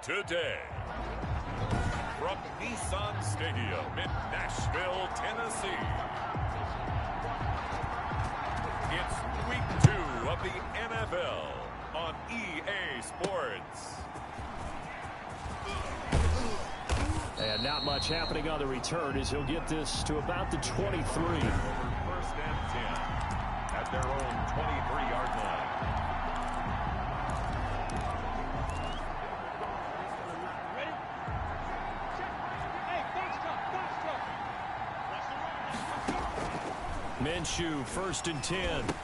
today. From Nissan Stadium in Nashville, Tennessee, it's week 2 of the NFL on EA Sports. And not much happening on the return as he'll get this to about the 23. First and 10 at their own 23-yard line. Minshew, 1st and 10.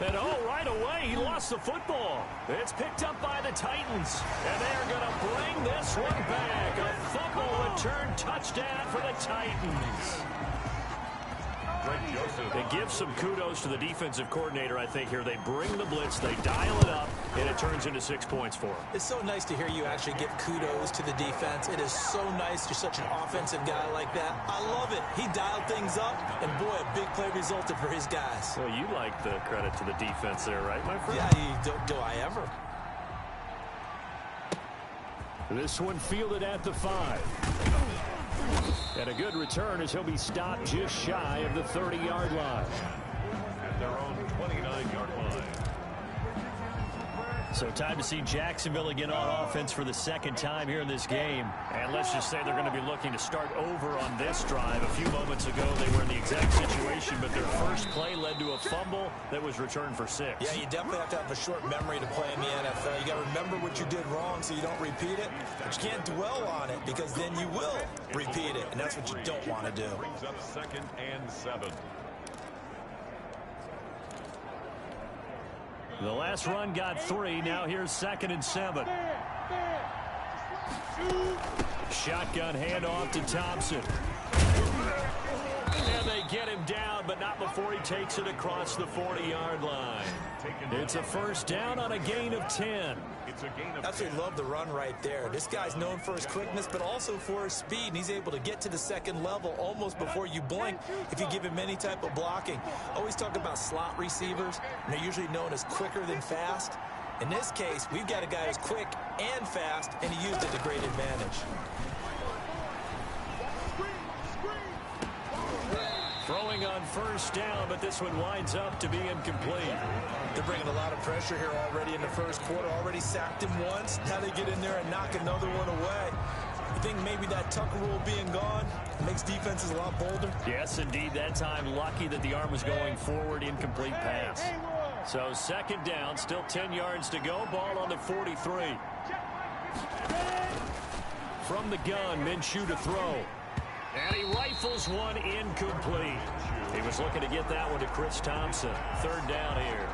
And right away, he lost the football. It's picked up by the Titans. And they're going to bring this one back. A fumble return touchdown for the Titans. They give some kudos to the defensive coordinator, I think, here. They bring the blitz, they dial it up, and it turns into 6 points for them. It's so nice to hear you actually give kudos to the defense. It is so nice. You're such an offensive guy like that. I love it. He dialed things up, and boy, a big play resulted for his guys. Well, you like the credit to the defense there, right, my friend? Yeah, do I ever? This one fielded at the 5. And a good return as he'll be stopped just shy of the 30-yard line. At their own 29-yard line. So time to see Jacksonville again on offense for the second time here in this game. And let's just say they're going to be looking to start over on this drive. A few moments ago, they were in the exact situation, but their first play led to a fumble that was returned for 6. Yeah, you definitely have to have a short memory to play in the NFL. You got to remember what you did wrong so you don't repeat it. But you can't dwell on it because then you will repeat it, and that's what you don't want to do. Brings up 2nd and 7. The last run got 3. Now here's 2nd and 7. Shotgun handoff to Thompson. And they get him down, but not before he takes it across the 40-yard line. It's a first down on a gain of 10. Absolutely love the run right there. This guy's known for his quickness, but also for his speed. And he's able to get to the second level almost before you blink if you give him any type of blocking. Always talk about slot receivers, and they're usually known as quicker than fast. In this case, we've got a guy who's quick and fast, and he used it to great advantage. Throwing on first down, but this one winds up to be incomplete. They're bringing a lot of pressure here already in the first quarter. Already sacked him once. Now they get in there and knock another one away. You think maybe that Tucker rule being gone makes defenses a lot bolder? Yes, indeed. That time, lucky that the arm was going forward, incomplete pass. So 2nd down, still 10 yards to go. Ball on the 43. From the gun, Minshew to throw. And he rifles one incomplete. He was looking to get that one to Chris Thompson. 3rd down here.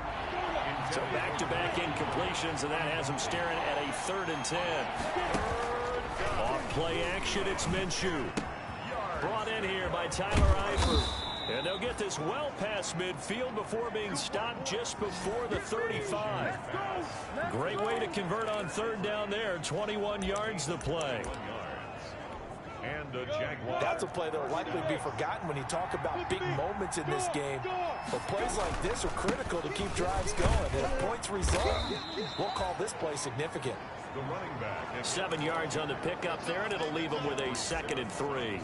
So back-to-back incompletions, and that has him staring at a 3rd and 10. Off play action, it's Minshew. Brought in here by Tyler Eifert. And they'll get this well past midfield before being stopped just before the 35. Great way to convert on 3rd down there. 21 yards to play. And the Jaguars. That's a play that will likely be forgotten when you talk about big moments in this game. But plays like this are critical to keep drives going. And if points result, we'll call this play significant. The running back. 7 yards on the pickup there, and it'll leave them with a 2nd and 3.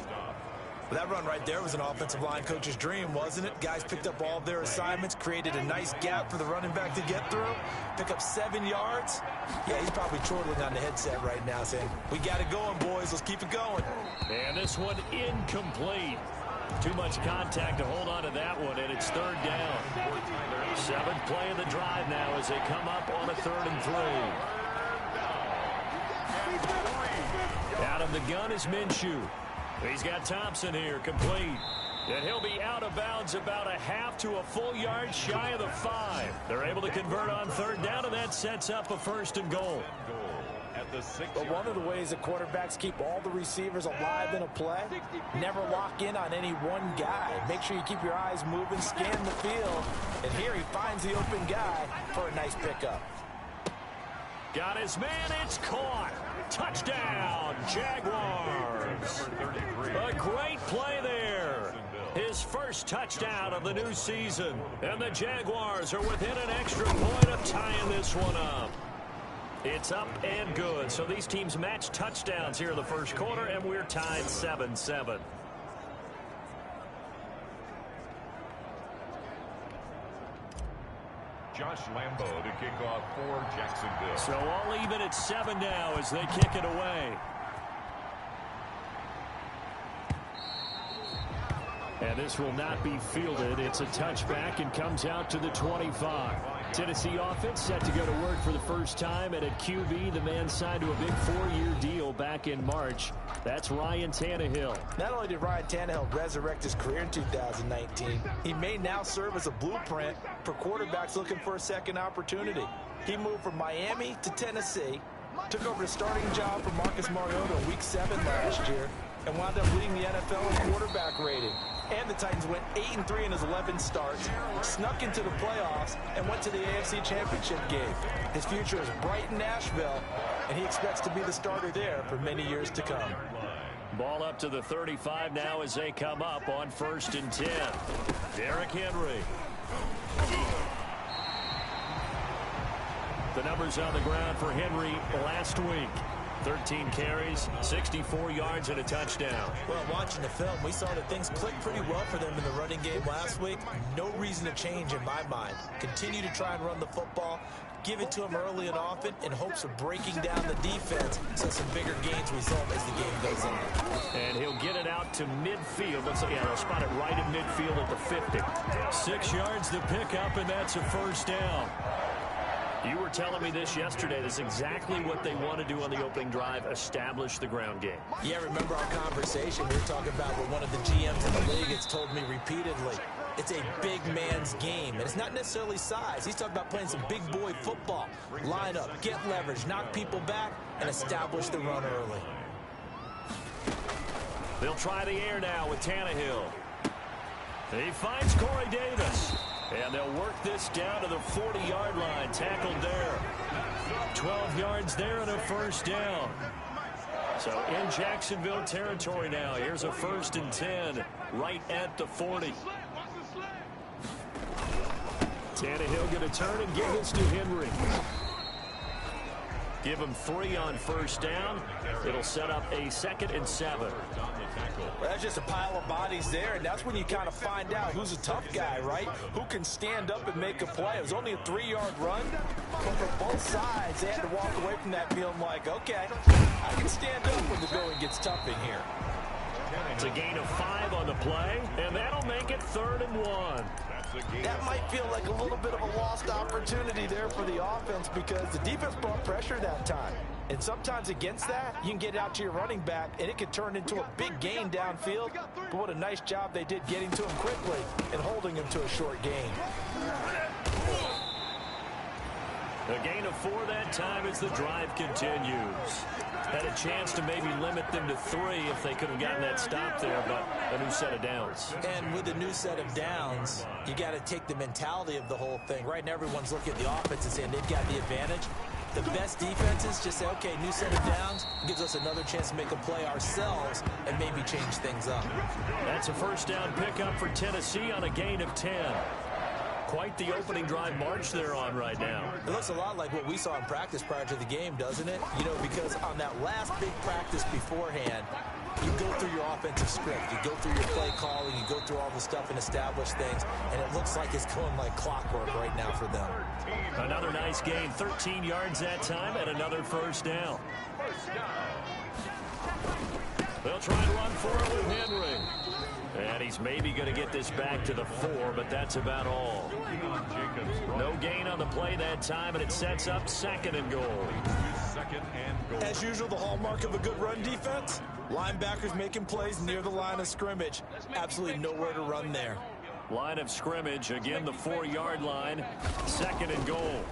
Well, that run right there was an offensive line coach's dream, wasn't it? Guys picked up all of their assignments, created a nice gap for the running back to get through, pick up 7 yards. Yeah, he's probably chortling on the headset right now saying, we got it going, boys. Let's keep it going. And this one incomplete. Too much contact to hold on to that one, and it's 3rd down. 7th play of the drive now as they come up on a 3rd and 3. Out of the gun is Minshew. He's got Thompson here, complete. And he'll be out of bounds about a half to a full yard shy of the 5. They're able to convert on 3rd down, and that sets up a 1st and goal. But one of the ways that quarterbacks keep all the receivers alive in a play, never lock in on any one guy. Make sure you keep your eyes moving, scan the field, and here he finds the open guy for a nice pickup. Got his man, it's caught. Touchdown, Jaguars. A great play there. His first touchdown of the new season. And the Jaguars are within an extra point of tying this one up. It's up and good. So these teams match touchdowns here in the first quarter, and we're tied 7-7. Josh Lambo to kick off for Jacksonville. So all even at 7 now as they kick it away. And this will not be fielded. It's a touchback and comes out to the 25. Tennessee offense set to go to work for the first time. And at QB, the man signed to a big 4-year deal back in March. That's Ryan Tannehill. Not only did Ryan Tannehill resurrect his career in 2019, he may now serve as a blueprint for quarterbacks looking for a second opportunity. He moved from Miami to Tennessee, took over the starting job for Marcus Mariota in Week 7 last year, and wound up leading the NFL in quarterback rating. And the Titans went 8-3 in his 11 starts, snuck into the playoffs, and went to the AFC Championship game. His future is bright in Nashville, and he expects to be the starter there for many years to come. Ball up to the 35 now as they come up on 1st and 10. Derrick Henry. The numbers on the ground for Henry last week. 13 carries, 64 yards, and a touchdown. Well, watching the film, we saw that things clicked pretty well for them in the running game last week. No reason to change in my mind. Continue to try and run the football, give it to him early and often in hopes of breaking down the defense so some bigger gains result as the game goes on. And he'll get it out to midfield. Looks like, yeah, they'll spot it right at midfield at the 50. 6 yards to pick up, and that's a first down. You were telling me this yesterday. That's exactly what they want to do on the opening drive, establish the ground game. Yeah, remember our conversation we were talking about with one of the GMs in the league has told me repeatedly. It's a big man's game, and it's not necessarily size. He's talking about playing some big boy football. Line up, get leverage, knock people back, and establish the run early. They'll try the air now with Tannehill. He finds Corey Davis. And they'll work this down to the 40-yard line. Tackled there. 12 yards there and a first down. So in Jacksonville territory now. Here's a 1st and 10 right at the 40. Tannehill going to turn and give this to Henry. Give him 3 on first down. It'll set up a 2nd and 7. Well, that's just a pile of bodies there, and that's when you kind of find out who's a tough guy, right? Who can stand up and make a play. It was only a 3-yard run, but for both sides, they had to walk away from that feeling like, okay, I can stand up when the going gets tough in here. It's a gain of 5 on the play, and that'll make it 3rd and 1. That might feel like a little bit of a lost opportunity there for the offense because the defense brought pressure that time. And sometimes against that, you can get out to your running back, and it could turn into a big gain downfield. But what a nice job they did getting to him quickly and holding him to a short gain. A gain of 4 that time as the drive continues. Had a chance to maybe limit them to 3 if they could have gotten that stop there, but a new set of downs. And with a new set of downs, you got to take the mentality of the whole thing. Right now, everyone's looking at the offense and saying they've got the advantage. The best defenses just say, okay, new set of downs gives us another chance to make a play ourselves and maybe change things up. That's a first down pickup for Tennessee on a gain of 10. Quite the opening drive march they're on right now. It looks a lot like what we saw in practice prior to the game, doesn't it? You know, because on that last big practice beforehand, you go through your offensive script, you go through your play calling, you go through all the stuff and establish things, and it looks like it's going like clockwork right now for them. Another nice gain, 13 yards that time, and another first down. They'll try to run for it with Henry. And he's maybe going to get this back to the 4, but that's about all. No gain on the play that time, and it sets up 2nd and goal. As usual, the hallmark of a good run defense, linebackers making plays near the line of scrimmage. Absolutely nowhere to run there. Line of scrimmage, again the 4-yard line, 2nd and goal.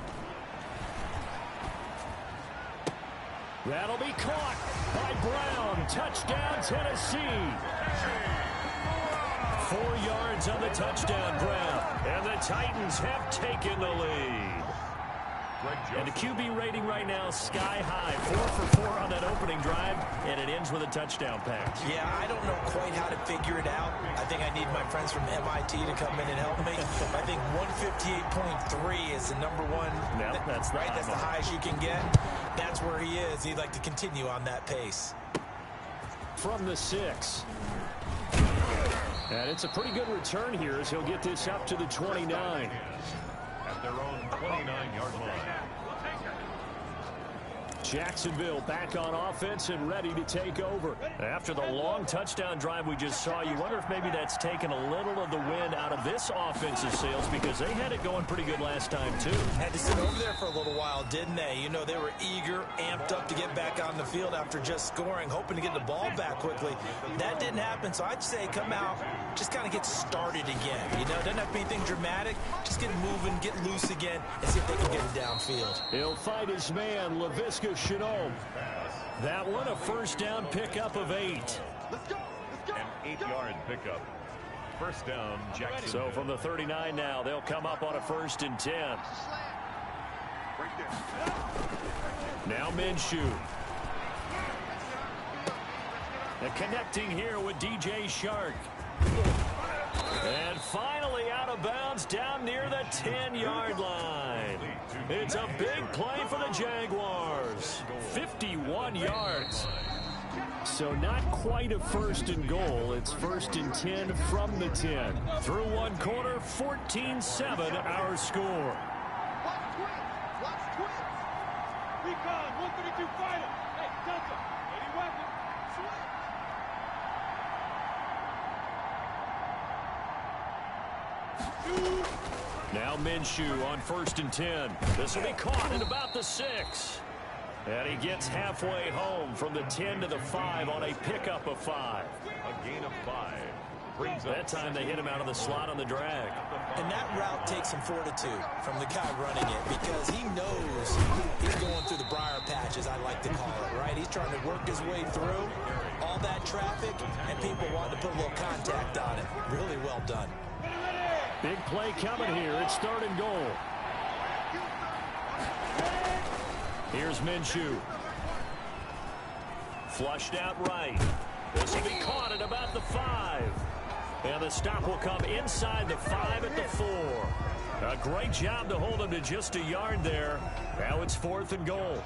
That'll be caught by Brown. Touchdown, Tennessee. 4 yards on the touchdown grab, and the Titans have taken the lead. And the QB rating right now sky high, 4 for 4 on that opening drive, and it ends with a touchdown pass. Yeah, I don't know quite how to figure it out. I think I need my friends from MIT to come in and help me. I think 158.3 is the number one. No, that's right. That's the highest you can get. that's where he is. He'd like to continue on that pace. From the 6. And it's a pretty good return here as he'll get this up to the 29. At their own 29-yard line. Jacksonville back on offense and ready to take over. After the long touchdown drive we just saw, you wonder if maybe that's taken a little of the wind out of this offensive sails because they had it going pretty good last time too. Had to sit over there for a little while, didn't they? You know, they were eager, amped up to get back on the field after just scoring, hoping to get the ball back quickly. That didn't happen, so I'd say come out, just kind of get started again. You know, doesn't have to be anything dramatic. Just get moving, get loose again, and see if they can get it downfield. He'll fight his man, Laviska Shenault. That one a first down pickup of 8. An 8-yard pickup. First down, Jackson. So from the 39 now, they'll come up on a 1st and 10. Now Minshew. And connecting here with DJ Chark. And finally out of bounds down near the 10-yard line. It's a big play for the Jaguars. 51 yards. So not quite a 1st and goal. It's 1st and 10 from the 10. Through one quarter, 14-7 our score. Watch twitch. Recon, 132 fighter. Hey, Delta, 80 weapon. Now Minshew on 1st and 10. This will be caught at about the 6. And he gets halfway home from the 10 to the 5 on a pickup of 5. A gain of 5. That time they hit him out of the slot on the drag. And that route takes some fortitude from the guy running it because he knows he's going through the briar patch, as I like to call it, right? He's trying to work his way through all that traffic, and people want to put a little contact on it. Really well done. Big play coming here. It's 3rd and goal. Here's Minshew. Flushed out right. This will be caught at about the 5. And the stop will come inside the 5 at the 4. A great job to hold him to just a yard there. Now it's 4th and goal.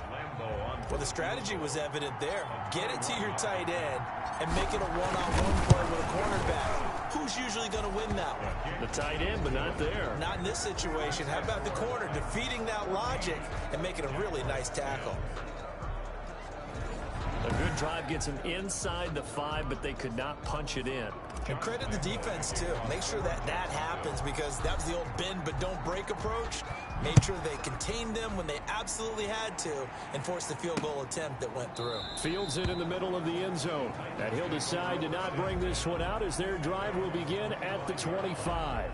Well, the strategy was evident there. Get it to your tight end and make it a one-on-one play with a cornerback. Who's usually going to win that one? The tight end, but not there. Not in this situation. How about the corner defeating that logic and making a really nice tackle? A good drive gets him inside the 5, but they could not punch it in. And credit the defense, too. Make sure that happens because that was the old bend but don't break approach. Made sure they contained them when they absolutely had to and forced the field goal attempt that went through. Fields it in the middle of the end zone. And he'll decide to not bring this one out as their drive will begin at the 25.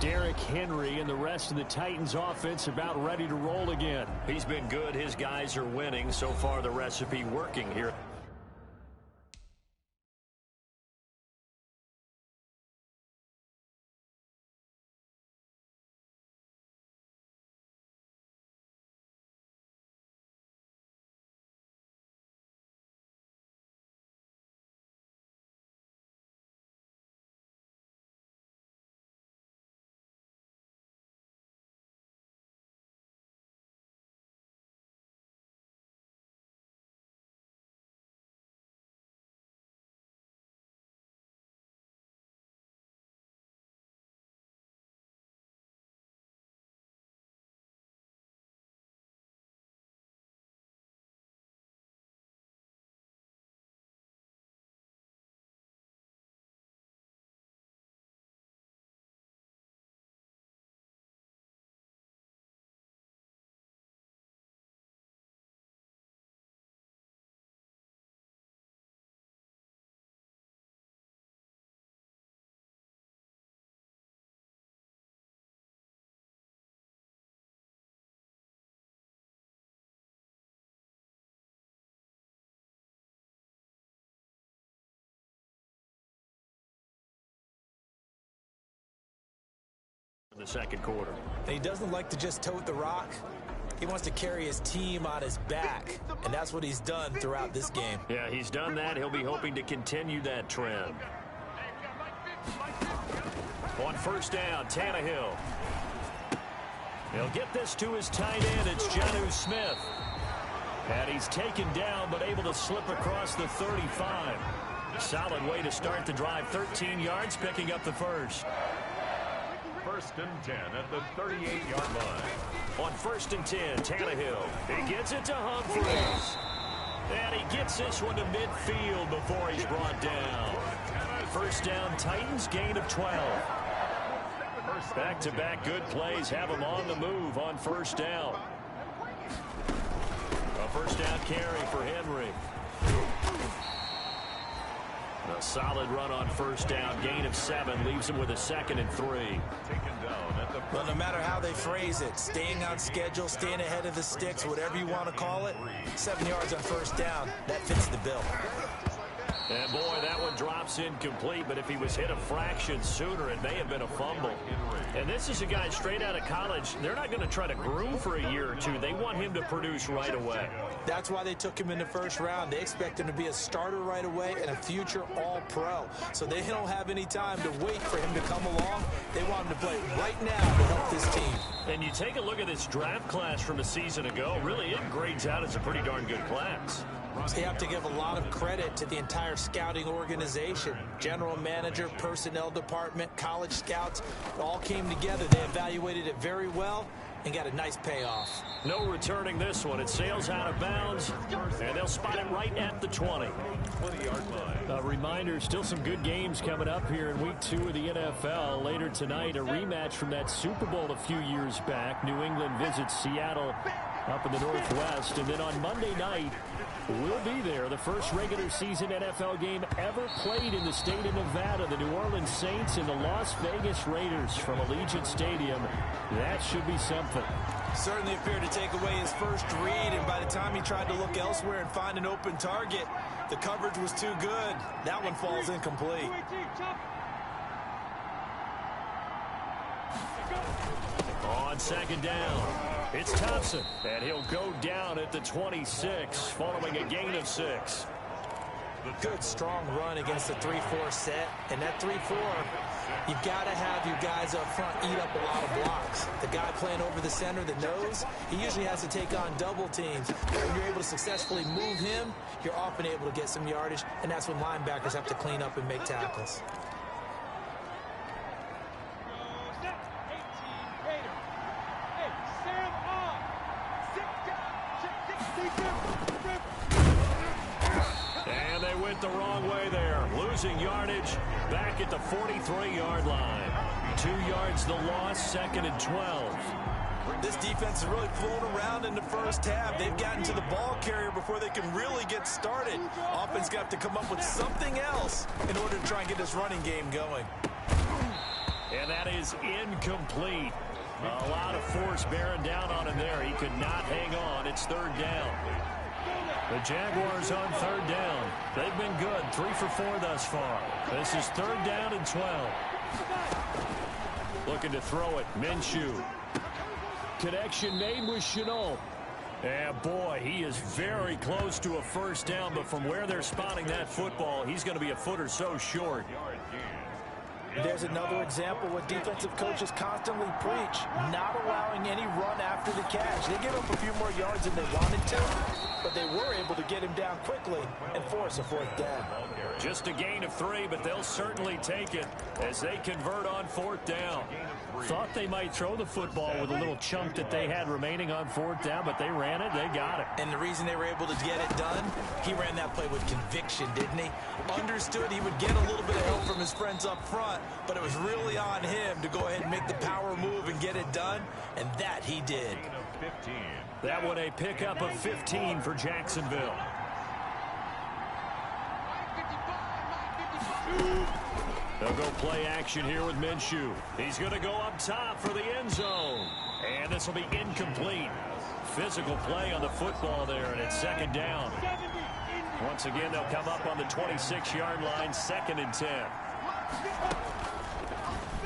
Derrick Henry and the rest of the Titans offense about ready to roll again. He's been good. His guys are winning. So far, the recipe working here. In the second quarter. He doesn't like to just tote the rock. He wants to carry his team on his back, and that's what he's done throughout this game. Yeah, he's done that. He'll be hoping to continue that trend. On 1st down, Tannehill. He'll get this to his tight end. It's Jonnu Smith. And he's taken down, but able to slip across the 35. Solid way to start the drive. 13 yards, picking up the first. 1st and 10 at the 38-yard line. On 1st and 10, Tannehill. He gets it to Humphries. And he gets this one to midfield before he's brought down. First down, Titans, gain of 12. Back-to-back good plays have him on the move on first down. A first down carry for Henry. A solid run on first down, gain of 7, leaves him with a 2nd and 3. Taken down at the Well, no matter how they phrase it, staying on schedule, staying ahead of the sticks, whatever you want to call it, 7 yards on first down, that fits the bill. And boy, that one drops incomplete, but if he was hit a fraction sooner, it may have been a fumble. And this is a guy straight out of college. They're not going to try to groom for a year or two. They want him to produce right away. That's why they took him in the first round. They expect him to be a starter right away and a future all-pro. So they don't have any time to wait for him to come along. They want him to play right now to help this team. And you take a look at this draft class from a season ago, really it grades out as a pretty darn good class. So you have to give a lot of credit to the entire scouting organization. General manager, personnel department, college scouts, it all came together. They evaluated it very well and got a nice payoff. No returning this one. It sails out of bounds, and they'll spot it right at the 20. 20-yard line. A reminder, still some good games coming up here in Week 2 of the NFL. Later tonight, a rematch from that Super Bowl a few years back. New England visits Seattle up in the Northwest. And then on Monday night, we'll be there. The first regular season NFL game ever played in the state of Nevada. The New Orleans Saints and the Las Vegas Raiders from Allegiant Stadium. That should be something. Certainly appeared to take away his first read, and by the time he tried to look elsewhere and find an open target, the coverage was too good. That one falls incomplete. On second down, it's Thompson, and he'll go down at the 26, following a gain of 6. Good, strong run against the 3-4 set, and that 3-4, you've got to have your guys up front eat up a lot of blocks. The guy playing over the center, the nose, he usually has to take on double teams. When you're able to successfully move him, you're often able to get some yardage, and that's when linebackers have to clean up and make tackles. And they went the wrong way there, losing yardage back at the 43-yard line. 2 yards the loss, 2nd and 12. This defense is really flown around in the first half. They've gotten to the ball carrier before they can really get started. Offense got to come up with something else in order to try and get this running game going. And that is incomplete. A lot of force bearing down on him there. He could not hang on. It's 3rd down. The Jaguars on 3rd down. They've been good, 3 for 4 thus far. This is 3rd down and 12. Looking to throw it, Minshew. Connection made with Shenault. And boy, he is very close to a first down, but from where they're spotting that football, he's going to be a foot or so short. There's another example what defensive coaches constantly preach, not allowing any run after the catch. They gave up a few more yards than they wanted to, but they were able to get him down quickly and force a 4th down. Just a gain of 3, but they'll certainly take it as they convert on 4th down. Thought they might throw the football with a little chunk that they had remaining on 4th down, but they ran it, they got it. And the reason they were able to get it done, he ran that play with conviction, didn't he? Understood he would get a little bit of help from his friends up front, but it was really on him to go ahead and make the power move and get it done, and that he did. That one a pickup of 15 for Jacksonville. They'll go play action here with Minshew. He's going to go up top for the end zone. And this will be incomplete. Physical play on the football there, and it's 2nd down. Once again, they'll come up on the 26-yard line, 2nd and 10.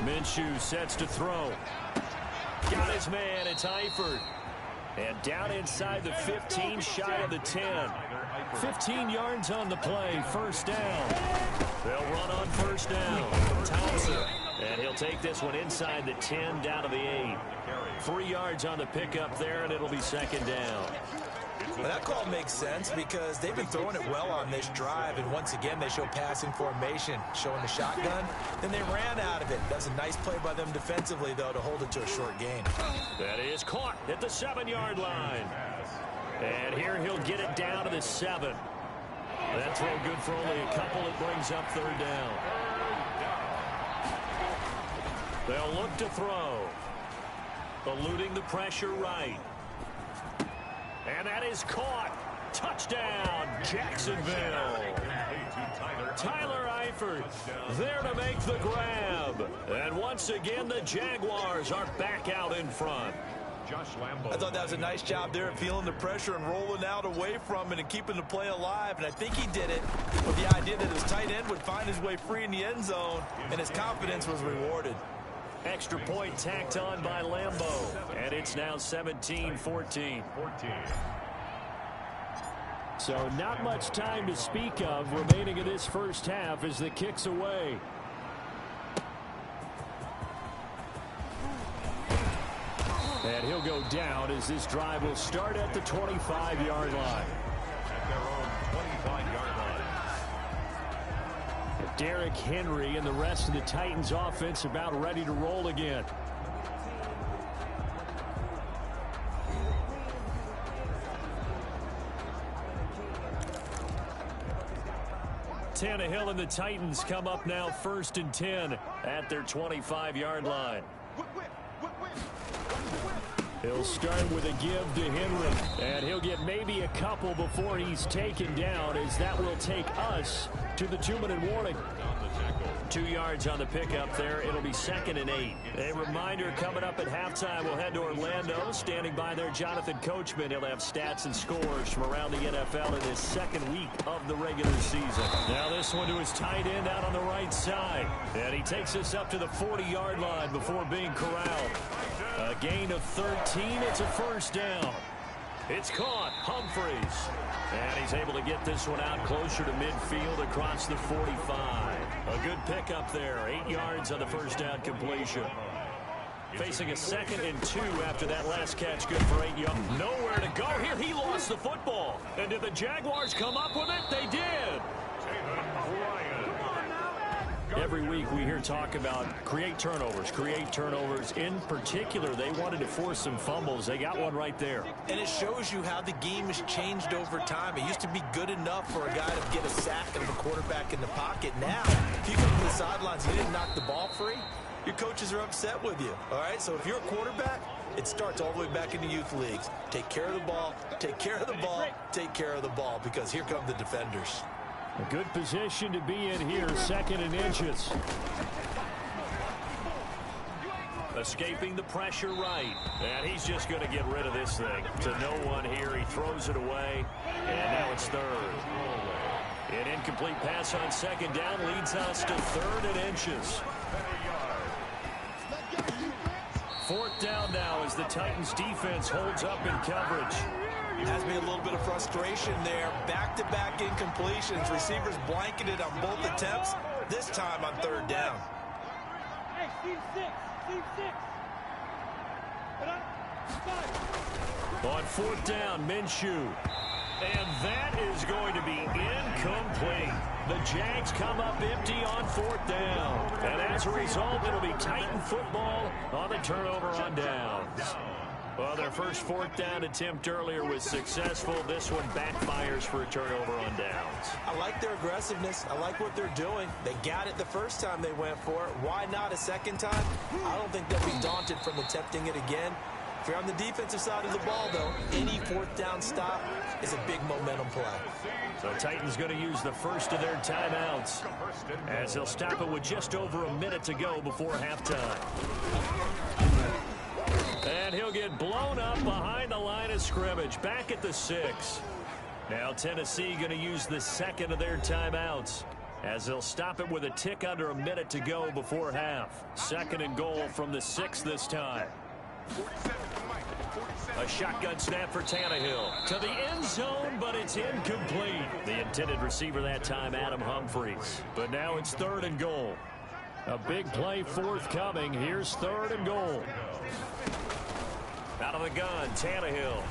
Minshew sets to throw. Got his man, it's Eifert. And down inside the 15, shy of the 10. 15 yards on the play, first down. They'll run on first down. Thompson. And he'll take this one inside the 10, down to the 8. 3 yards on the pickup there, and it'll be 2nd down. Well, that call makes sense because they've been throwing it well on this drive, and once again, they show passing formation, showing the shotgun. Then they ran out of it. That's a nice play by them defensively, though, to hold it to a short gain. That is caught at the 7-yard line. And here he'll get it down to the 7. That throw good for only a couple. It brings up 3rd down. They'll look to throw. Eluding the pressure right. And that is caught. Touchdown, Jacksonville. Tyler Eifert there to make the grab. And once again, the Jaguars are back out in front. I thought that was a nice job there of feeling the pressure and rolling out away from it and keeping the play alive. And I think he did it with the idea that his tight end would find his way free in the end zone, and his confidence was rewarded. Extra point tacked on by Lambeau. And it's now 17-14. So not much time to speak of remaining in this first half as the kick's away. And he'll go down as this drive will start at the 25-yard line. At their own 25-yard line. Derrick Henry and the rest of the Titans offense about ready to roll again. Tannehill and the Titans come up now 1st and 10 at their 25-yard line. He'll start with a give to Henry, and he'll get maybe a couple before he's taken down, as that will take us to the 2-minute warning. 2 yards on the pickup there. It'll be 2nd and 8. A reminder, coming up at halftime, we'll head to Orlando. Standing by there, Jonathan Coachman. He'll have stats and scores from around the NFL in his 2nd week of the regular season. Now this one to his tight end out on the right side. And he takes us up to the 40-yard line before being corralled. A gain of 13. It's a 1st down. It's caught. Humphries. And he's able to get this one out closer to midfield across the 45. A good pickup there. 8 yards on the 1st down completion. Facing a 2nd and 2 after that last catch. Good for 8 yards. Nowhere to go here. He lost the football. And did the Jaguars come up with it? They did. Every week we hear talk about create turnovers. In particular, they wanted to force some fumbles. They got one right there. And it shows you how the game has changed over time. It used to be good enough for a guy to get a sack of a quarterback in the pocket. Now, if you come to the sidelines and you didn't knock the ball free, your coaches are upset with you. All right, so if you're a quarterback, it starts all the way back in the youth leagues. Take care of the ball, take care of the ball, take care of the ball, because here come the defenders. A good position to be in here, 2nd and inches. Escaping the pressure right. And he's just going to get rid of this thing. To no one here. He throws it away. And now it's 3rd. An incomplete pass on 2nd down leads us to 3rd and inches. 4th down now as the Titans defense holds up in coverage. Has me a little bit of frustration there. Back-to-back incompletions. Receivers blanketed on both attempts. This time on 3rd down. Hey, team 6. On 4th down, Minshew. And that is going to be incomplete. The Jags come up empty on 4th down. And as a result, it'll be Titan football on the turnover on downs. Well, their first 4th down attempt earlier was successful. This one backfires for a turnover on downs. I like their aggressiveness. I like what they're doing. They got it the first time they went for it. Why not a second time? I don't think they'll be daunted from attempting it again. If you're on the defensive side of the ball, though, any 4th down stop is a big momentum play. So Titans going to use the first of their timeouts as they'll stop it with just over a minute to go before halftime. And he'll get blown up behind the line of scrimmage, back at the 6. Now Tennessee going to use the 2nd of their timeouts as they'll stop it with a tick under a minute to go before half. 2nd and goal from the 6 this time. A shotgun snap for Tannehill to the end zone, but it's incomplete. The intended receiver that time, Adam Humphries. But now it's 3rd and goal. A big play forthcoming. Here's 3rd and goal. Out of the gun, Tannehill.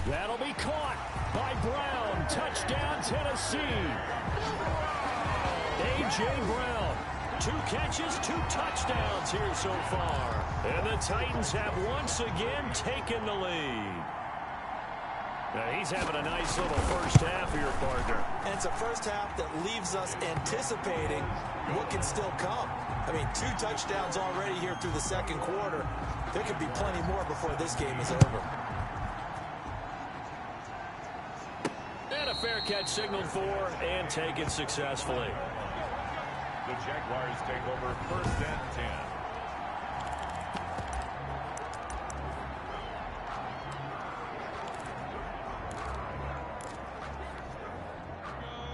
That'll be caught by Brown. Touchdown, Tennessee. A.J. Brown. 2 catches, 2 touchdowns here so far. And the Titans have once again taken the lead. Now he's having a nice little first half here, partner. And it's a first half that leaves us anticipating what can still come. I mean, 2 touchdowns already here through the second quarter. There could be plenty more before this game is over. And a fair catch signaled for and taken successfully. The Jaguars take over 1st and 10.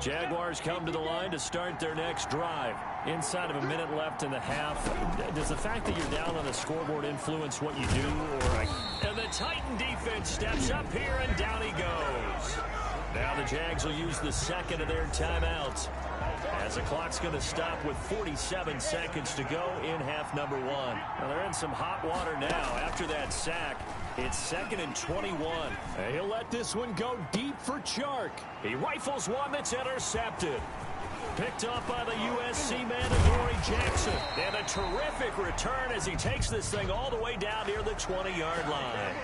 Jaguars come to the line to start their next drive. Inside of a minute left in the half. Does the fact that you're down on the scoreboard influence what you do? And the Titan defense steps up here, and down he goes. Now the Jags will use the second of their timeouts, as the clock's going to stop with 47 seconds to go in half number 1. Now they're in some hot water now after that sack. It's 2nd and 21. And he'll let this one go deep for Chark. He rifles one that's intercepted. Picked up by the USC man, Adoree Jackson. And a terrific return as he takes this thing all the way down near the 20-yard line.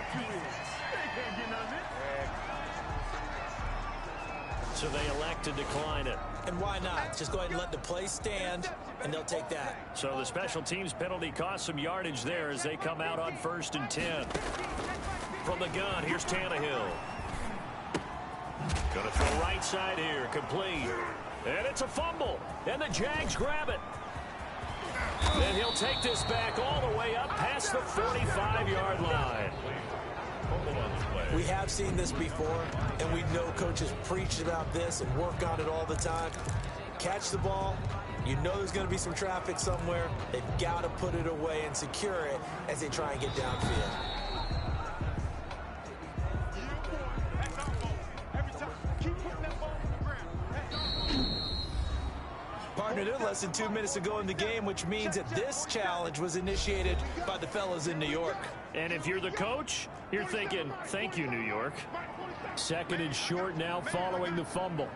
So they elect to decline it. And why not? Just go ahead and let the play stand, and they'll take that. So the special teams penalty cost some yardage there as they come out on 1st and 10. From the gun, here's Tannehill. Going to throw right side here, complete. And it's a fumble, and the Jags grab it. Then he'll take this back all the way up past the 45-yard line. We have seen this before, and we know coaches preach about this and work on it all the time. Catch the ball. You know there's going to be some traffic somewhere. They've got to put it away and secure it as they try and get downfield. Partner, they're less than 2 minutes to go in the game, which means that this challenge was initiated by the fellas in New York. And if you're the coach, you're thinking, thank you, New York. 2nd and short now following the fumble.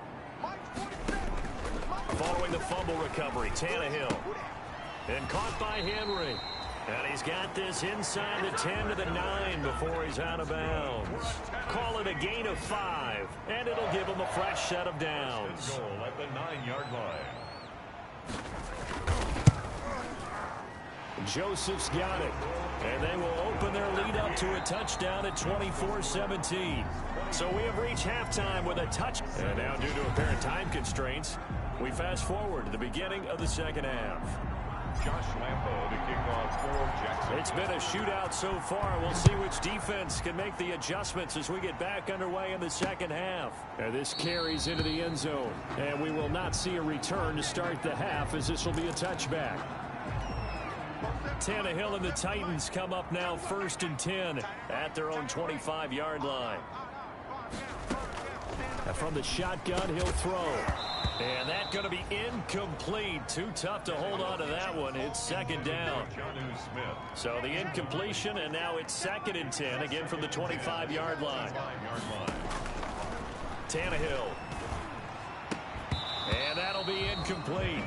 Following the fumble recovery, Tannehill. And caught by Henry. And he's got this inside the 10 to the 9 before he's out of bounds. Call it a gain of 5, and it'll give him a fresh set of downs. Goal at the 9-yard line. Joseph's got it. And they will open their lead up to a touchdown at 24-17. So we have reached halftime with a touch. And now due to apparent time constraints, we fast forward to the beginning of the second half. Josh Lambo to kick off for Jackson. It's been a shootout so far. We'll see which defense can make the adjustments as we get back underway in the second half. And this carries into the end zone. And we will not see a return to start the half, as this will be a touchback. Tannehill and the Titans come up now 1st and 10 at their own 25-yard line. Now from the shotgun, he'll throw. And that's going to be incomplete. Too tough to hold on to that one. It's 2nd down. So the incompletion, and now it's 2nd and 10, again from the 25-yard line. Tannehill. And that'll be incomplete.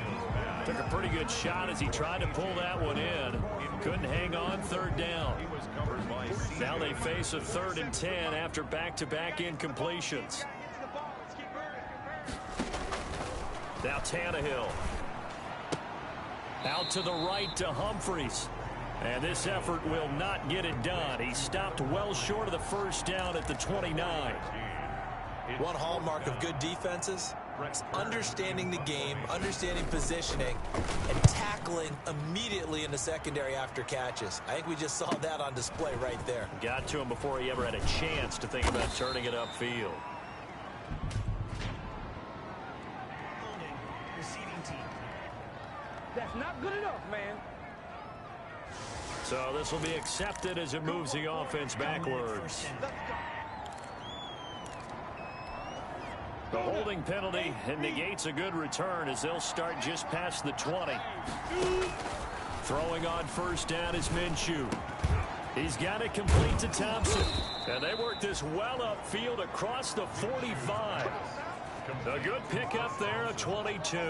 Took a pretty good shot as he tried to pull that one in. Couldn't hang on, 3rd down. Now they face a 3rd and 10 after back-to-back incompletions. Now Tannehill. Out to the right to Humphries. And this effort will not get it done. He stopped well short of the 1st down at the 29. One hallmark of good defenses is understanding the game, understanding positioning, and tackling immediately in the secondary after catches. I think we just saw that on display right there. Got to him before he ever had a chance to think about turning it upfield. That's not good enough, man. So this will be accepted as it moves the offense backwards. The holding penalty negates a good return as they'll start just past the 20. Throwing on 1st down is Minshew. He's got it complete to Thompson. And they work this well upfield across the 45. A good pickup there of 22. A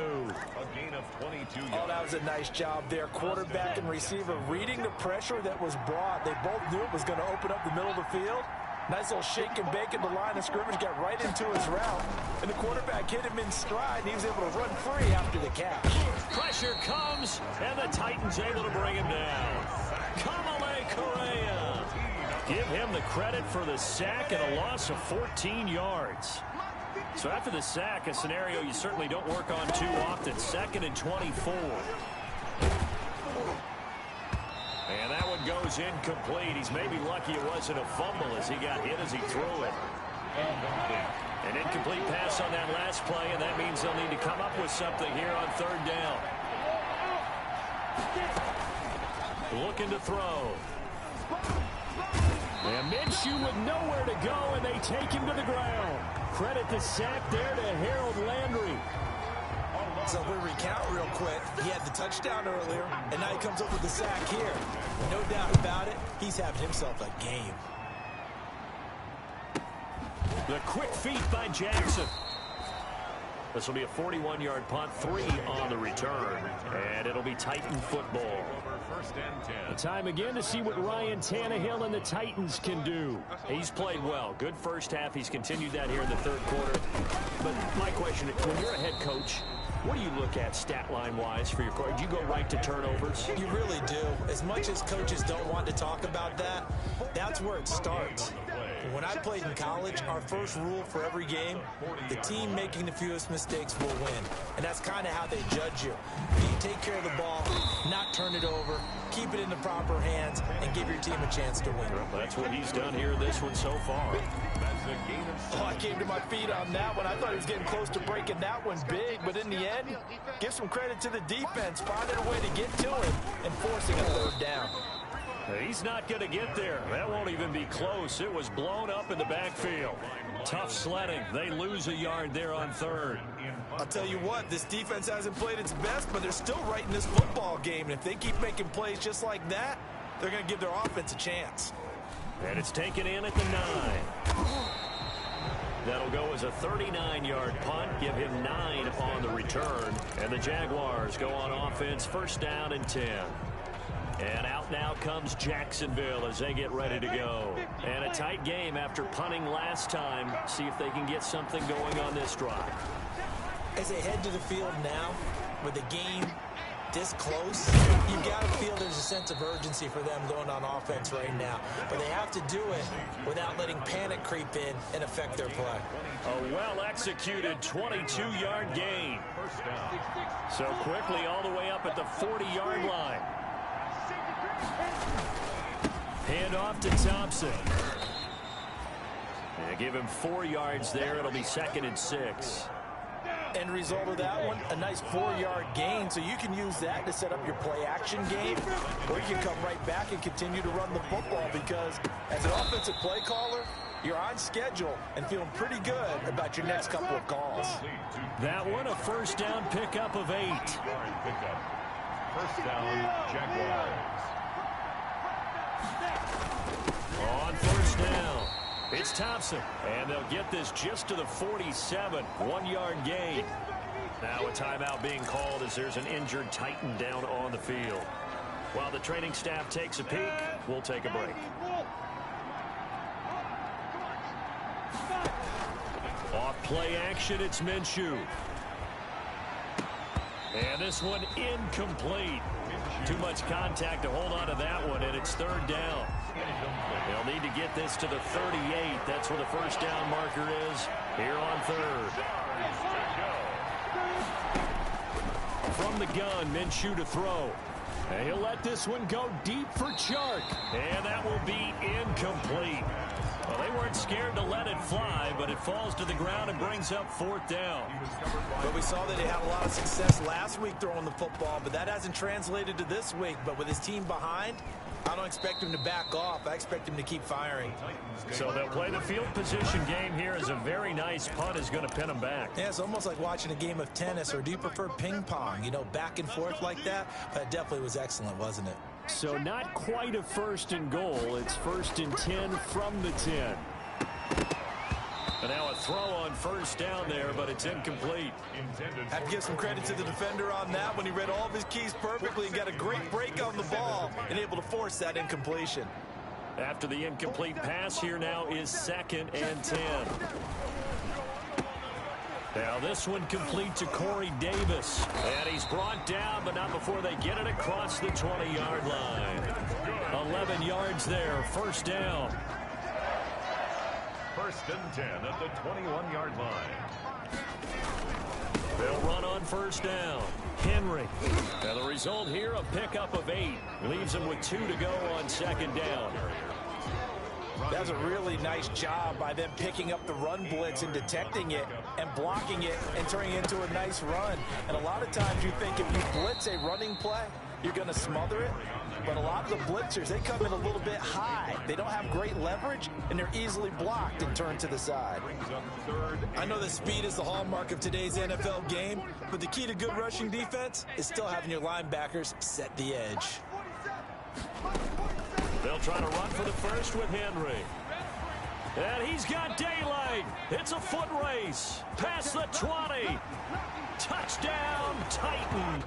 gain of 22 yards. Oh, that was a nice job there. Quarterback and receiver reading the pressure that was brought. They both knew it was going to open up the middle of the field. Nice little shake and bake at the line of scrimmage, got right into his route. And the quarterback hit him in stride, and he was able to run free after the catch. Pressure comes, and the Titans able to bring him down. Kamale Correa. Give him the credit for the sack and a loss of 14 yards. So after the sack, a scenario you certainly don't work on too often. 2nd and 24. And that one goes incomplete. He's maybe lucky it wasn't a fumble as he got hit as he threw it. An incomplete pass on that last play, and that means they'll need to come up with something here on 3rd down. Looking to throw. And Minshew with nowhere to go, and they take him to the ground. Credit the sack there to Harold Landry. So we recount real quick. He had the touchdown earlier, and now he comes up with the sack here. No doubt about it, he's having himself a game. The quick feet by Jackson. This will be a 41-yard punt, 3 on the return, and it'll be Titan football. Time again to see what Ryan Tannehill and the Titans can do. He's played well. Good first half. He's continued that here in the 3rd quarter. But my question, when you're a head coach, what do you look at stat line-wise for your coach? Do you go right to turnovers? You really do. As much as coaches don't want to talk about that, that's where it starts. When I played in college, our first rule for every game, the team making the fewest mistakes will win. And that's kind of how they judge you. You take care of the ball, not turn it over, keep it in the proper hands, and give your team a chance to win. Well, that's what he's done here in this one so far. Oh, I came to my feet on that one. I thought he was getting close to breaking that one big, but in the end, give some credit to the defense, finding a way to get to him and forcing a 3rd down. He's not going to get there. That won't even be close. It was blown up in the backfield. Tough sledding. They lose a yard there on 3rd. I'll tell you what, this defense hasn't played its best, but they're still right in this football game. And if they keep making plays just like that, they're going to give their offense a chance. And it's taken in at the 9. That'll go as a 39-yard punt. Give him 9 on the return. And the Jaguars go on offense, 1st down and 10. And out now comes Jacksonville as they get ready to go. And a tight game after punting last time. See if they can get something going on this drive. As they head to the field now, with the game this close, you've got to feel there's a sense of urgency for them going on offense right now. But they have to do it without letting panic creep in and affect their play. A well-executed 22-yard gain. So quickly all the way up at the 40-yard line. Hand off to Thompson. And give him 4 yards there. It'll be 2nd and 6. End result of that one, a nice 4-yard gain. So you can use that to set up your play-action game, or you can come right back and continue to run the football because as an offensive play caller, you're on schedule and feeling pretty good about your next couple of calls. That one, a 1st down pickup of 8. 1st down, Jaguars. On 1st down, it's Thompson, and they'll get this just to the 47, 1-yard gain. Now a timeout being called as there's an injured Titan down on the field. While the training staff takes a peek, we'll take a break. Off play action, it's Minshew. And this one incomplete. Too much contact to hold on to that one, and it's 3rd down. They'll need to get this to the 38. That's where the 1st down marker is here on 3rd. From the gun, Minshew to throw. And he'll let this one go deep for Chark. And that will be incomplete. Well, they weren't scared to let it fly, but it falls to the ground and brings up 4th down. But we saw that he had a lot of success last week throwing the football, but that hasn't translated to this week. But with his team behind, I don't expect him to back off. I expect him to keep firing. So they'll play the field position game here as a very nice punt is going to pin them back. Yeah, it's almost like watching a game of tennis, or do you prefer ping pong? You know, back and forth like that? But it definitely was excellent, wasn't it? So not quite a 1st and goal. It's 1st and 10 from the 10. And now a throw on 1st down there, but it's incomplete. Have to give some credit to the defender on that when he read all of his keys perfectly and got a great break on the ball and able to force that incompletion. After the incomplete pass, here now is 2nd and 10. Now this one complete to Corey Davis. And he's brought down, but not before they get it across the 20-yard line. 11 yards there, 1st down. 1st and 10 at the 21-yard line. They'll run on 1st down. Henry. And the result here, a pickup of 8. Leaves him with 2 to go on 2nd down. That was a really nice job by them picking up the run blitz and detecting it and blocking it and turning it into a nice run. And a lot of times you think if you blitz a running play, you're going to smother it. But a lot of the blitzers, they come in a little bit high. They don't have great leverage, and they're easily blocked and turned to the side. I know that speed is the hallmark of today's NFL game, but the key to good rushing defense is still having your linebackers set the edge. They'll try to run for the 1st with Henry. And he's got daylight. It's a foot race. Past the 20. Touchdown, Titan.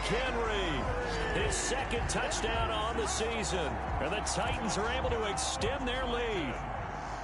Henry, his 2nd touchdown on the season. And the Titans are able to extend their lead.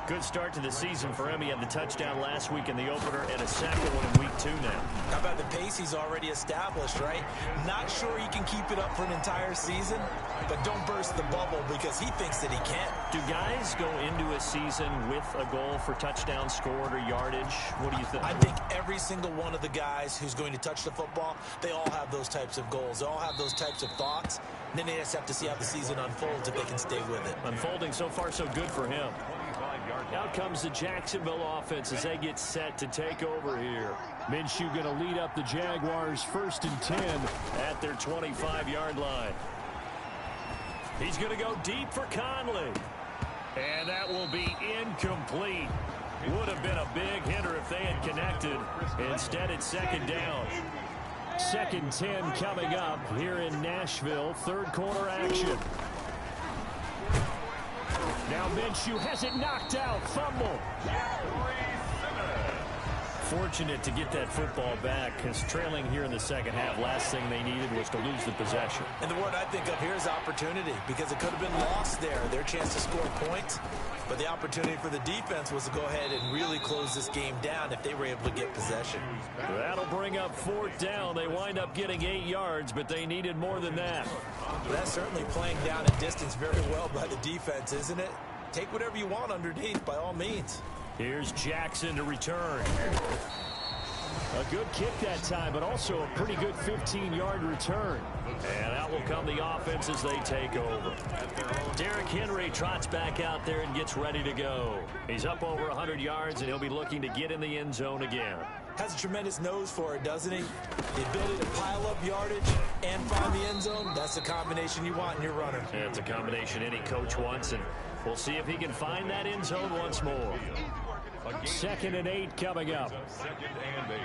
Good start to the season for him. He had the touchdown last week in the opener and a 2nd one in week 2 now. How about the pace he's already established, right? Not sure he can keep it up for an entire season, but don't burst the bubble because he thinks that he can. Do guys go into a season with a goal for touchdown scored or yardage? What do you think? I think every single one of the guys who's going to touch the football, they all have those types of goals. They all have those types of thoughts. And then they just have to see how the season unfolds if they can stay with it. Unfolding so far so good for him. Out comes the Jacksonville offense as they get set to take over here. Minshew going to lead up the Jaguars 1st and 10 at their 25-yard line. He's going to go deep for Conley. And that will be incomplete. Would have been a big hitter if they had connected. Instead, it's 2nd down. 2nd and 10 coming up here in Nashville. 3rd quarter action. Now Minshew has it knocked out. Fumble. Fortunate to get that football back because trailing here in the 2nd half, last thing they needed was to lose the possession. And the word I think of here is opportunity because it could have been lost there. Their chance to score points. But the opportunity for the defense was to go ahead and really close this game down if they were able to get possession. That'll bring up 4th down. They wind up getting 8 yards, but they needed more than that. That's certainly playing down a distance very well by the defense, isn't it? Take whatever you want underneath by all means. Here's Jackson to return. A good kick that time, but also a pretty good 15-yard return. And out will come the offense as they take over. Derrick Henry trots back out there and gets ready to go. He's up over 100 yards, and he'll be looking to get in the end zone again. Has a tremendous nose for it, doesn't he? The ability to pile up yardage and find the end zone, that's the combination you want in your runner. Yeah, it's a combination any coach wants, and we'll see if he can find that end zone once more. 2nd and 8 coming up. 2nd and 8.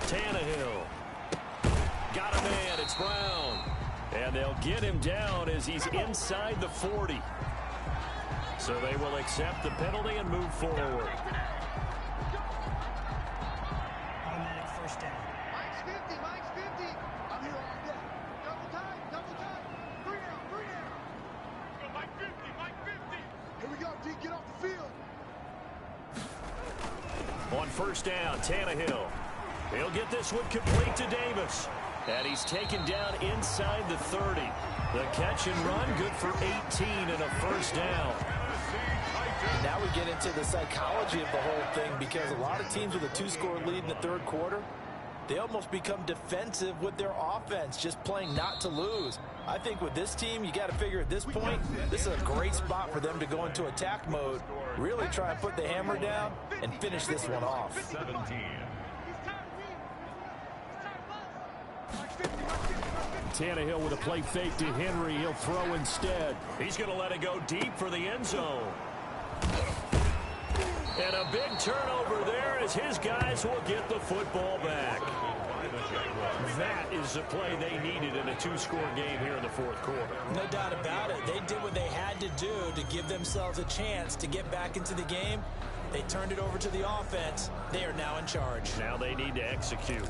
Tannehill. Got a man. It's Brown. And they'll get him down as he's inside the 40. So they will accept the penalty and move forward. Automatic 1st down. Mike's 50. Mike's 50. I'm here all day. Double time. Double time. 3 down. 3 down. Go Mike 50. Mike 50. Here we go, D. Get off the field. On 1st down, Tannehill. He'll get this one complete to Davis. And he's taken down inside the 30. The catch and run, good for 18 and a first down. Now we get into the psychology of the whole thing, because a lot of teams with a 2-score lead in the third quarter, they almost become defensive with their offense, just playing not to lose. I think with this team, you got to figure at this point, this is a great spot for them to go into attack mode, really try and put the hammer down and finish this one off. 17. Tannehill with a play fake to Henry. He'll throw instead. He's going to let it go deep for the end zone. And a big turnover there as his guys will get the football back. That is the play they needed in a 2-score game here in the fourth quarter. No doubt about it. They did what they had to do to give themselves a chance to get back into the game. They turned it over to the offense. They are now in charge. Now they need to execute.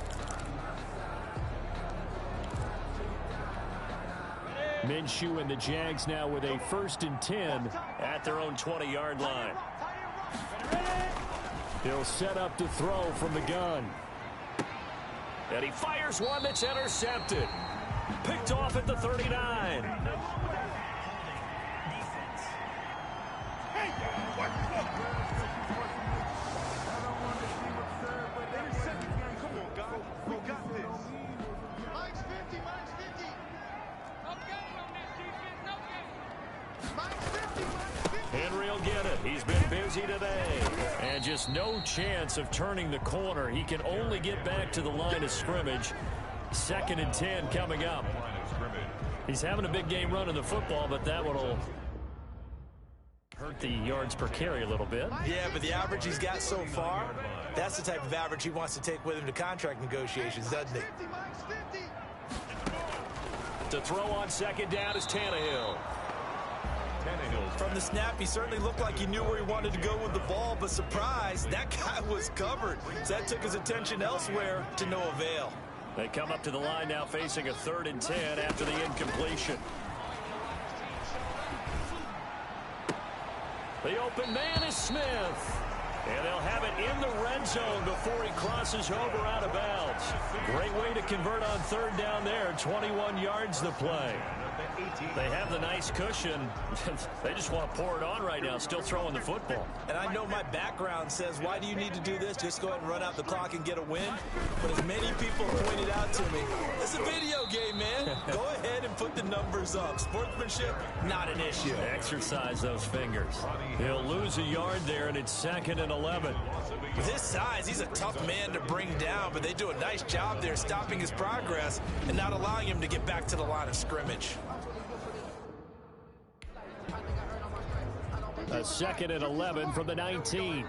Minshew and the Jags now with a 1st and 10 at their own 20-yard line. He'll set up to throw from the gun. And he fires one that's intercepted. Picked off at the 39. Henry will get it. He's been busy today. And just no chance of turning the corner. He can only get back to the line of scrimmage. 2nd and 10 coming up. He's having a big game running the football, but that one will hurt the yards per carry a little bit. Yeah, but the average he's got so far, that's the type of average he wants to take with him to contract negotiations, doesn't he? To throw on 2nd down is Tannehill. From the snap, he certainly looked like he knew where he wanted to go with the ball, but surprise, that guy was covered. So that took his attention elsewhere to no avail. They come up to the line now facing a 3rd and 10 after the incompletion. The open man is Smith. And they'll have it in the red zone before he crosses over out of bounds. Great way to convert on 3rd down there. 21 yards the play. They have the nice cushion. They just want to pour it on right now, still throwing the football. And I know my background says, why do you need to do this? Just go ahead and run out the clock and get a win. But as many people pointed out to me, it's a video game, man. Go ahead and put the numbers up. Sportsmanship, not an issue. Exercise those fingers. He'll lose a yard there, and it's 2nd and 11. With his size, he's a tough man to bring down, but they do a nice job there stopping his progress and not allowing him to get back to the line of scrimmage. A 2nd and 11 from the 19.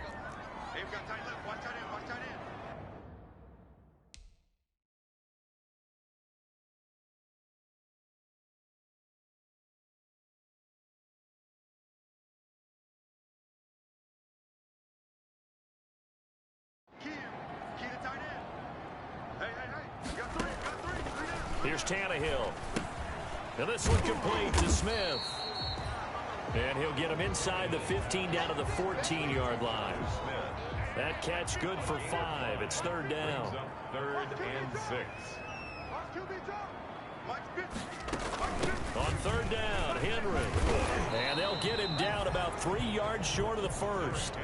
Here's Tannehill. And this one complete to Smith. And he'll get him inside the 15 down to the 14-yard line. That catch good for 5. It's 3rd down. 3rd and 6. On 3rd down, Henry. And they'll get him down about 3 yards short of the first.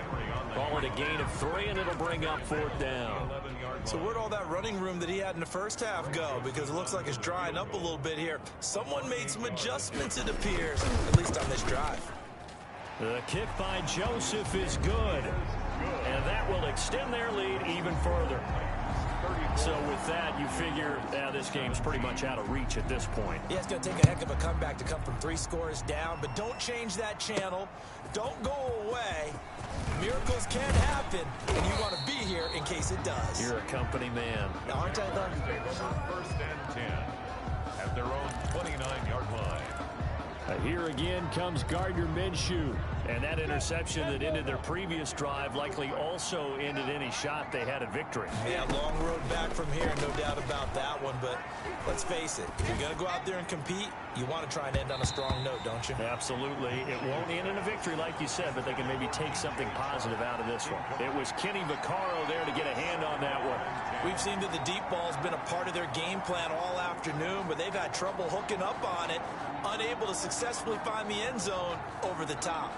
Call it a gain of 3, and it'll bring up 4th down. So where'd all that running room that he had in the first half go? Because it looks like it's drying up a little bit here. Someone made some adjustments, it appears, at least on this drive. The kick by Joseph is good. And that will extend their lead even further. So with that, you figure this game's pretty much out of reach at this point. Yeah, it's going to take a heck of a comeback to come from 3 scores down, but don't change that channel. Don't go away. Miracles can happen, and you want to be here in case it does. You're a company man. Now, aren't I, though? 1st and 10 at their own 29-yard line. Here again comes Gardner Minshew. And that interception that ended their previous drive likely also ended any shot they had at victory. Yeah, long road back from here, no doubt about that one. But let's face it, if you're going to go out there and compete, you want to try and end on a strong note, don't you? Absolutely. It won't end in a victory like you said, but they can maybe take something positive out of this one. It was Kenny Vaccaro there to get a hand on that one. We've seen that the deep ball's been a part of their game plan all afternoon, but they've had trouble hooking up on it, unable to successfully find the end zone over the top.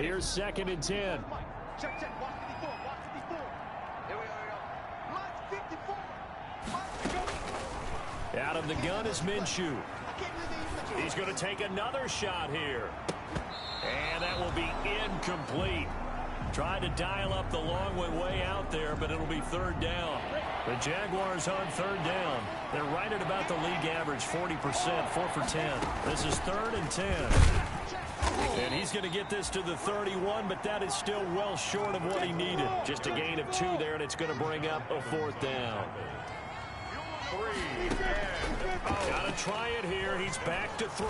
Here's 2nd and 10. Check, check. Watch 54. Watch 54. Here we go. Line 54. Out of the gun is Minshew. He's going to take another shot here. And that will be incomplete. Tried to dial up the long way out there, but it'll be 3rd down. The Jaguars on 3rd down. They're right at about the league average, 40%, 4 for 10. This is 3rd and 10. And he's going to get this to the 31, but that is still well short of what he needed. Just a gain of 2 there, and it's going to bring up a 4th down. Got to try it here. He's back to throw.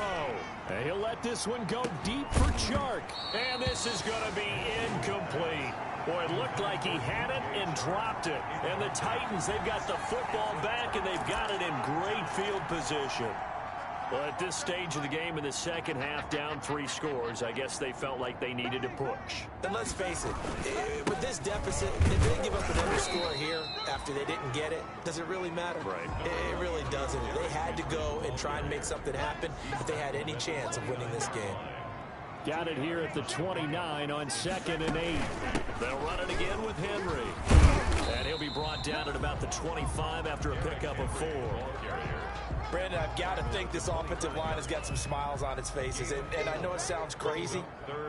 And he'll let this one go deep for Chark. And this is going to be incomplete. Boy, it looked like he had it and dropped it. And the Titans, they've got the football back, and they've got it in great field position. Well, at this stage of the game in the second half, down 3 scores, I guess they felt like they needed to push. And let's face it, with this deficit, if they give up another score here after they didn't get it, does it really matter? Right. It really doesn't. They had to go and try and make something happen if they had any chance of winning this game. Got it here at the 29 on 2nd and 8. They'll run it again with Henry. And he'll be brought down at about the 25 after a pickup of 4. Brandon, I've got to think this offensive line has got some smiles on its faces. And I know it sounds crazy,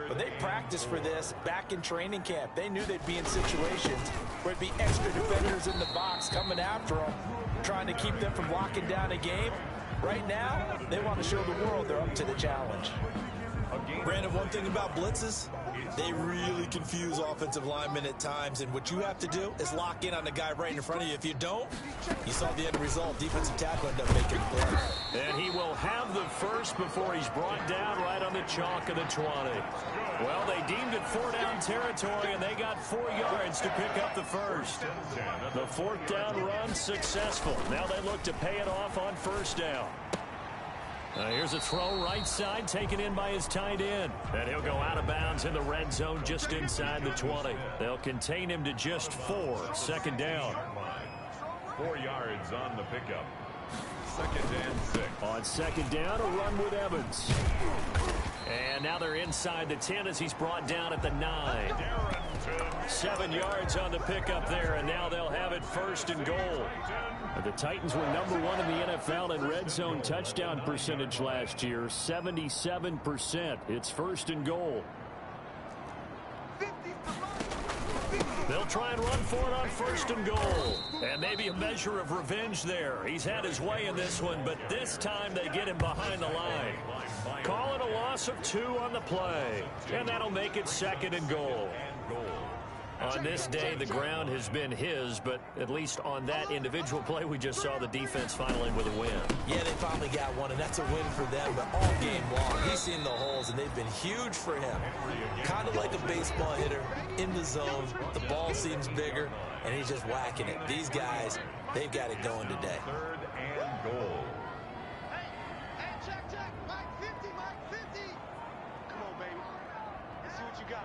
but they practiced for this back in training camp. They knew they'd be in situations where it'd be extra defenders in the box coming after them, trying to keep them from locking down a game. Right now, they want to show the world they're up to the challenge. Brandon, one thing about blitzes, they really confuse offensive linemen at times, and what you have to do is lock in on the guy right in front of you. If you don't, you saw the end result. Defensive tackle ended up making a play. And he will have the first before he's brought down right on the chalk of the 20. Well, they deemed it 4-down territory, and they got 4 yards to pick up the first. The 4th down run successful. Now they look to pay it off on 1st down. Here's a throw right side, taken in by his tight end. And he'll go out of bounds in the red zone just inside the 20. They'll contain him to just 4. 2nd down. 4 yards on the pickup. 2nd and 6. On 2nd down, a run with Evans. And now they're inside the 10 as he's brought down at the 9. 7 yards on the pickup there, and now they'll have it 1st and goal. The Titans were number 1 in the NFL in red zone touchdown percentage last year, 77%. It's 1st and goal. They'll try and run for it on 1st and goal. And maybe a measure of revenge there. He's had his way in this one, but this time they get him behind the line. Call it a loss of 2 on the play. And that'll make it 2nd and goal. On this day, the ground has been his, but at least on that individual play, we just saw the defense finally with a win. Yeah, they finally got one, and that's a win for them, but all game long, he's seen the holes, and they've been huge for him. Kind of like a baseball hitter in the zone. The ball seems bigger, and he's just whacking it. These guys, they've got it going today. 3rd and goal. Hey, check, check. Mike 50, Mike 50. Come on, baby. Let's see what you got.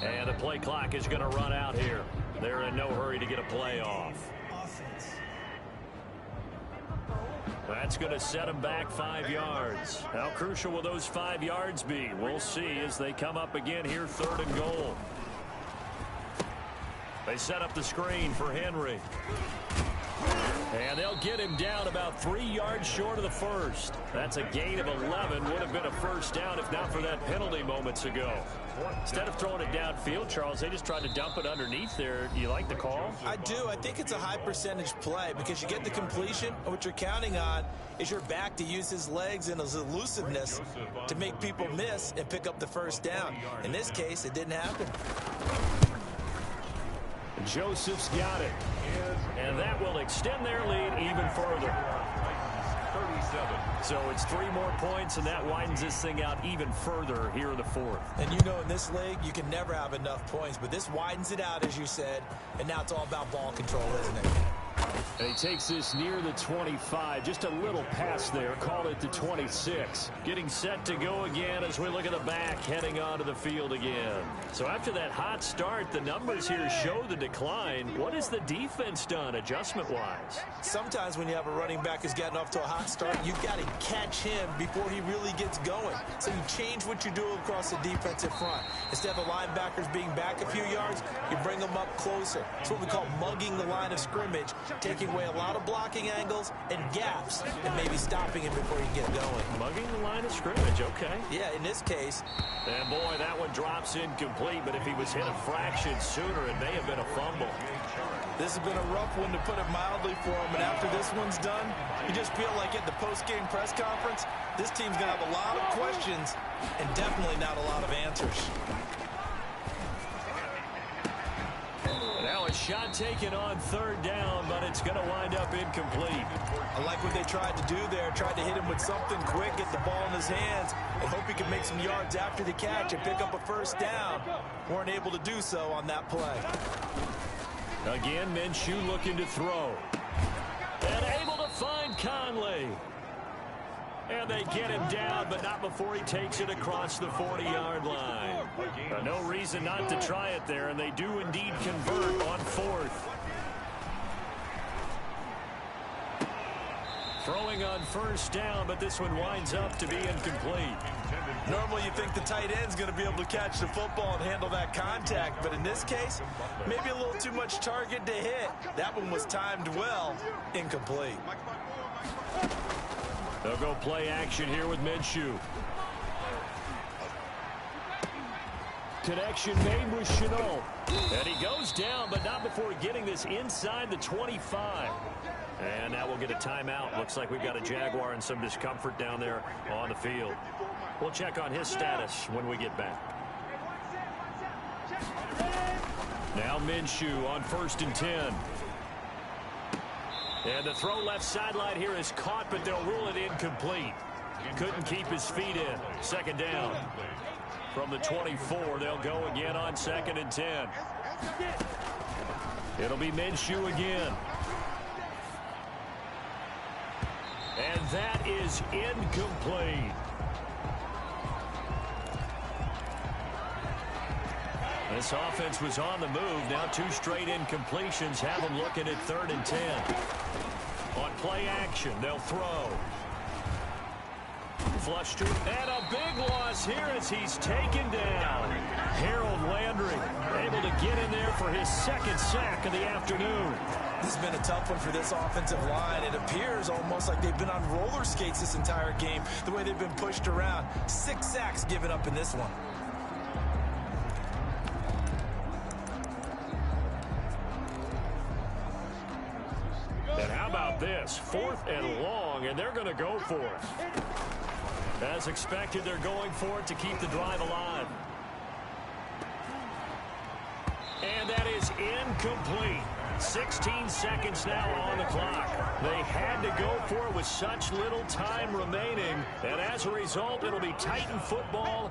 And the play clock is going to run out here. They're in no hurry to get a play off. Offense. That's going to set them back 5 yards. How crucial will those 5 yards be? We'll see as they come up again here, 3rd and goal. They set up the screen for Henry. And they'll get him down about 3 yards short of the 1st. That's a gain of 11. Would have been a 1st down if not for that penalty moments ago. Instead of throwing it downfield, Charles, they just tried to dump it underneath there. Do you like the call? I do. I think it's a high percentage play because you get the completion, and what you're counting on is your back to use his legs and his elusiveness to make people miss and pick up the 1st down. In this case, it didn't happen. Joseph's got it. And that will extend their lead even further. 37. So it's 3 more points, and that widens this thing out even further here in the 4th. And you know in this league, you can never have enough points, but this widens it out, as you said, and now it's all about ball control, isn't it? And he takes this near the 25. Just a little pass there. Called it the 26. Getting set to go again as we look at the back, heading onto the field again. So after that hot start, the numbers here show the decline. What has the defense done adjustment-wise? Sometimes when you have a running back who's gotten off to a hot start, you've got to catch him before he really gets going. So you change what you do across the defensive front. Instead of the linebackers being back a few yards, you bring them up closer. It's what we call mugging the line of scrimmage, taking away a lot of blocking angles and gaps and maybe stopping him before he can get going. Mugging the line of scrimmage, okay. Yeah, in this case. And boy, that one drops incomplete, but if he was hit a fraction sooner, it may have been a fumble. This has been a rough one, to put it mildly, for him. And after this one's done, you just feel like at the post-game press conference, this team's going to have a lot of questions and definitely not a lot of answers. Now a shot taken on third down, but it's going to wind up incomplete. I like what they tried to do there. Tried to hit him with something quick, get the ball in his hands, and hope he can make some yards after the catch and pick up a first down. Weren't able to do so on that play. Again, Minshew looking to throw. And able to find Conley. And they get him down, but not before he takes it across the 40-yard line. No reason not to try it there, and they do indeed convert on fourth. Throwing on first down, but this one winds up to be incomplete. Normally you think the tight end's going to be able to catch the football and handle that contact, but in this case, maybe a little too much target to hit. That one was timed well. Incomplete. They'll go play action here with Minshew. Connection made with Shenault. And he goes down, but not before getting this inside the 25. And now we'll get a timeout. Looks like we've got a Jaguar in some discomfort down there on the field. We'll check on his status when we get back. Now Minshew on 1st and 10. And the throw left sideline here is caught, but they'll rule it incomplete. Couldn't keep his feet in. Second down. From the 24, they'll go again on 2nd and 10. It'll be Minshew again. And that is incomplete. This offense was on the move. Now 2 straight incompletions have them looking at 3rd and 10. On play action, they'll throw. Flush to, and a big loss here as he's taken down. Harold Landry able to get in there for his 2nd sack of the afternoon. This has been a tough one for this offensive line. It appears almost like they've been on roller skates this entire game, the way they've been pushed around. 6 sacks given up in this one. And how about this? 4th and long, and they're going to go for it. As expected, they're going for it to keep the drive alive. And that is incomplete. 16 seconds now on the clock. They had to go for it with such little time remaining. And as a result, it'll be Titan football.